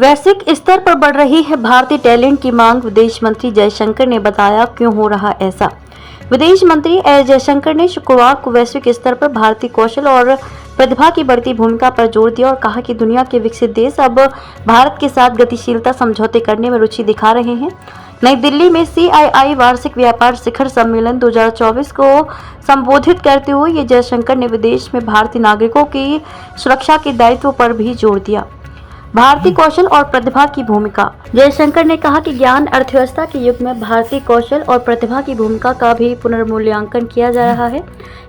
वैश्विक स्तर पर बढ़ रही है भारतीय टैलेंट की मांग। विदेश मंत्री जयशंकर ने बताया क्यों हो रहा ऐसा। विदेश मंत्री एस जयशंकर ने शुक्रवार को वैश्विक स्तर पर भारतीय कौशल और प्रतिभा की बढ़ती भूमिका पर जोर दिया और कहा कि दुनिया के विकसित देश अब भारत के साथ गतिशीलता समझौते करने में रुचि दिखा रहे हैं। नई दिल्ली में CII वार्षिक व्यापार शिखर सम्मेलन 2024 को संबोधित करते हुए ये जयशंकर ने विदेश में भारतीय नागरिकों की सुरक्षा के दायित्व पर भी जोर दिया। भारतीय कौशल और प्रतिभा की भूमिका। जयशंकर ने कहा कि ज्ञान अर्थव्यवस्था के युग में भारतीय कौशल और प्रतिभा की भूमिका का भी पुनर्मूल्यांकन किया जा रहा है।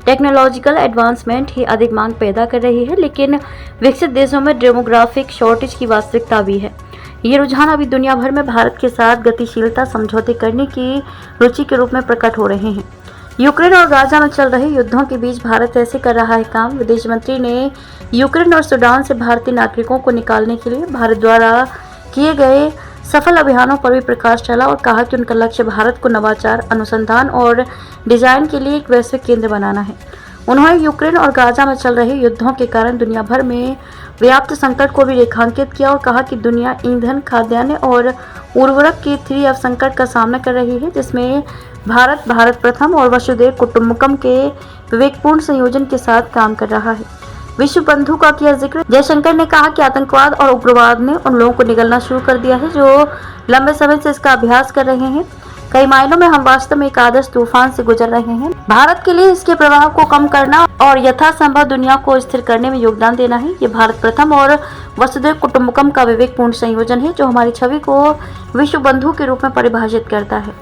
टेक्नोलॉजिकल एडवांसमेंट ही अधिक मांग पैदा कर रही है, लेकिन विकसित देशों में डेमोग्राफिक शॉर्टेज की वास्तविकता भी है। ये रुझान अभी दुनिया भर में भारत के साथ गतिशीलता समझौते करने की रुचि के रूप में प्रकट हो रहे हैं। यूक्रेन और गाजा में चल रहे युद्धों के बीच भारत ऐसे कर रहा है काम। विदेश मंत्री ने यूक्रेन और सूडान से भारतीय नागरिकों को निकालने के लिए भारत द्वारा किए गए सफल अभियानों पर भी प्रकाश डाला और कहा कि उनका लक्ष्य भारत को नवाचार, अनुसंधान और डिजाइन के लिए एक वैश्विक केंद्र बनाना है। उन्होंने यूक्रेन और गाजा में चल रहे युद्धों के कारण दुनिया भर में व्याप्त संकट को भी रेखांकित किया और कहा कि दुनिया ईंधन, खाद्यान्न और उर्वरक के 3F संकट का सामना कर रही है, जिसमें भारत प्रथम और वसुधैव कुटुंबकम के विवेकपूर्ण संयोजन के साथ काम कर रहा है। विश्व बंधु का किया जिक्र। जयशंकर ने कहा कि आतंकवाद और उग्रवाद ने उन लोगों को निगलना शुरू कर दिया है जो लंबे समय से इसका अभ्यास कर रहे हैं। कई मायनों में हम वास्तव में एक आदर्श तूफान से गुजर रहे हैं। भारत के लिए इसके प्रभाव को कम करना और यथासंभव दुनिया को स्थिर करने में योगदान देना है। ये भारत प्रथम और वसुधैव कुटुंबकम का विवेकपूर्ण संयोजन है जो हमारी छवि को विश्व बंधु के रूप में परिभाषित करता है।